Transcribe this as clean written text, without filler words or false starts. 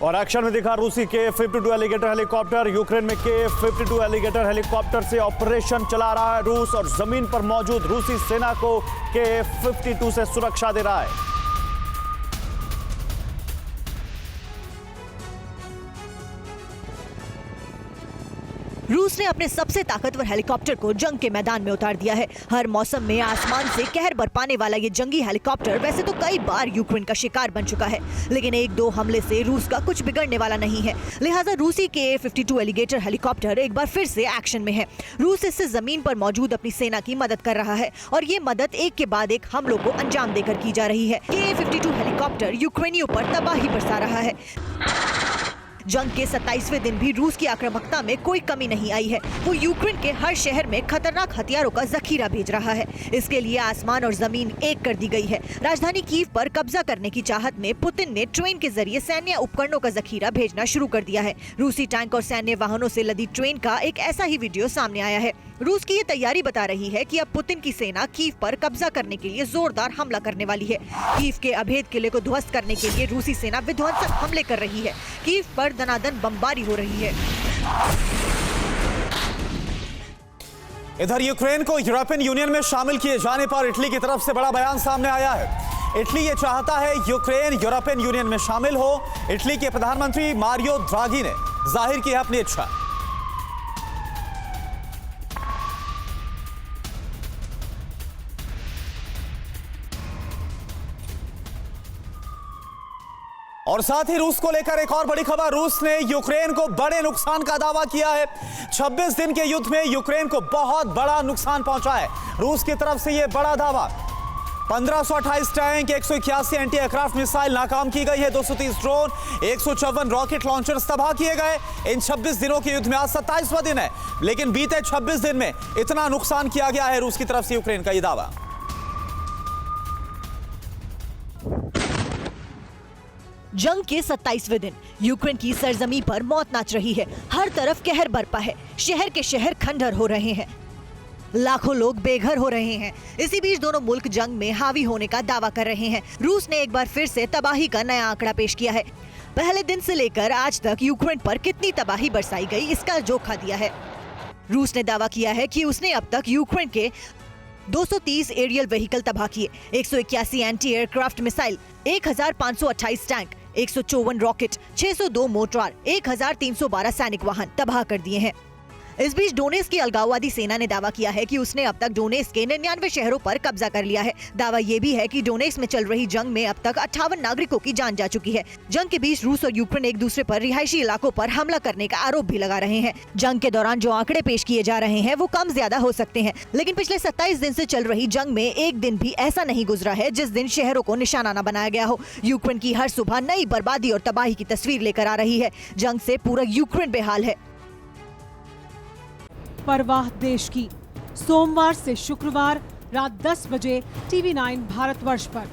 और एक्शन में दिखा रूसी K-52 एलिगेटर हेलीकॉप्टर। यूक्रेन में K-52 एलिगेटर हेलीकॉप्टर से ऑपरेशन चला रहा है रूस और जमीन पर मौजूद रूसी सेना को K-52 से सुरक्षा दे रहा है। रूस ने अपने सबसे ताकतवर हेलीकॉप्टर को जंग के मैदान में उतार दिया है। हर मौसम में आसमान से कहर बरपाने वाला ये जंगी हेलीकॉप्टर वैसे तो कई बार यूक्रेन का शिकार बन चुका है, लेकिन एक दो हमले से रूस का कुछ बिगड़ने वाला नहीं है। लिहाजा रूसी K-52 एलिगेटर हेलीकॉप्टर एक बार फिर से एक्शन में है। रूस इससे जमीन पर मौजूद अपनी सेना की मदद कर रहा है और ये मदद एक के बाद एक हमलों को अंजाम देकर की जा रही है। K-52 हेलीकॉप्टर यूक्रेनियों पर तबाही बरसा रहा है। जंग के 27वें दिन भी रूस की आक्रामकता में कोई कमी नहीं आई है। वो यूक्रेन के हर शहर में खतरनाक हथियारों का जखीरा भेज रहा है। इसके लिए आसमान और जमीन एक कर दी गई है। राजधानी कीव पर कब्जा करने की चाहत में पुतिन ने ट्रेन के जरिए सैन्य उपकरणों का जखीरा भेजना शुरू कर दिया है। रूसी टैंक और सैन्य वाहनों से लदी ट्रेन का एक ऐसा ही वीडियो सामने आया है। रूस की ये तैयारी बता रही है कि अब पुतिन की सेना कीव पर कब्जा करने के लिए जोरदार हमला करने वाली है। कीव के अभेद किले को ध्वस्त करने के लिए रूसी सेना विध्वंसक हमले कर रही है। कीव पर दनादन बमबारी हो रही है। इधर यूक्रेन को यूरोपियन यूनियन में शामिल किए जाने पर इटली की तरफ से बड़ा बयान सामने आया है। इटली ये चाहता है यूक्रेन यूरोपियन यूनियन में शामिल हो। इटली के प्रधानमंत्री मारियो द्राघी ने जाहिर की है अपनी इच्छा। और साथ ही रूस को लेकर एक और बड़ी खबर। रूस ने यूक्रेन को बड़े नुकसान का दावा किया है। 26 दिन के युद्ध में यूक्रेन को बहुत बड़ा नुकसान पहुंचा है। रूस की तरफ से यह बड़ा दावा। 1528 टैंक, 181 एंटी एयरक्राफ्ट मिसाइल नाकाम की गई है, 230 ड्रोन, 154 रॉकेट लॉन्चर्स तबाह किए गए। इन 26 दिनों के युद्ध में आज 27वां दिन है, लेकिन बीते 26 दिन में इतना नुकसान किया गया है रूस की तरफ से यूक्रेन का यह दावा। जंग के 27वें दिन यूक्रेन की सरजमी पर मौत नाच रही है। हर तरफ कहर बरपा है। शहर के शहर खंडहर हो रहे हैं। लाखों लोग बेघर हो रहे हैं। इसी बीच दोनों मुल्क जंग में हावी होने का दावा कर रहे हैं। रूस ने एक बार फिर से तबाही का नया आंकड़ा पेश किया है। पहले दिन से लेकर आज तक यूक्रेन पर कितनी तबाही बरसाई गई, इसका जोखा दिया है। रूस ने दावा किया है कि उसने अब तक यूक्रेन के 230 एरियल व्हीकल तबाह किए, 181 anti aircraft missile, 1528 tank, 154 rocket, 602 mortar, 1312 सैनिक वाहन तबाह कर दिए हैं। इस बीच डोनेत्स्क की अलगाववादी सेना ने दावा किया है कि उसने अब तक डोनेत्स्क के 99 शहरों पर कब्जा कर लिया है। दावा यह भी है कि डोनेत्स्क में चल रही जंग में अब तक 58 नागरिकों की जान जा चुकी है। जंग के बीच रूस और यूक्रेन एक दूसरे पर रिहायशी इलाकों पर हमला करने का आरोप भी लगा रहे हैं। जंग के दौरान जो आंकड़े पेश किए जा रहे हैं वो कम ज्यादा हो सकते हैं, लेकिन पिछले 27 दिन से चल रही जंग में एक दिन भी ऐसा नहीं गुजरा है जिस दिन शहरों को निशाना न बनाया गया हो। यूक्रेन की हर सुबह नई बर्बादी और तबाही की तस्वीर लेकर आ रही है। जंग से पूरा यूक्रेन बेहाल है। परवाह देश की, सोमवार से शुक्रवार रात 10 बजे TV9 भारतवर्ष पर।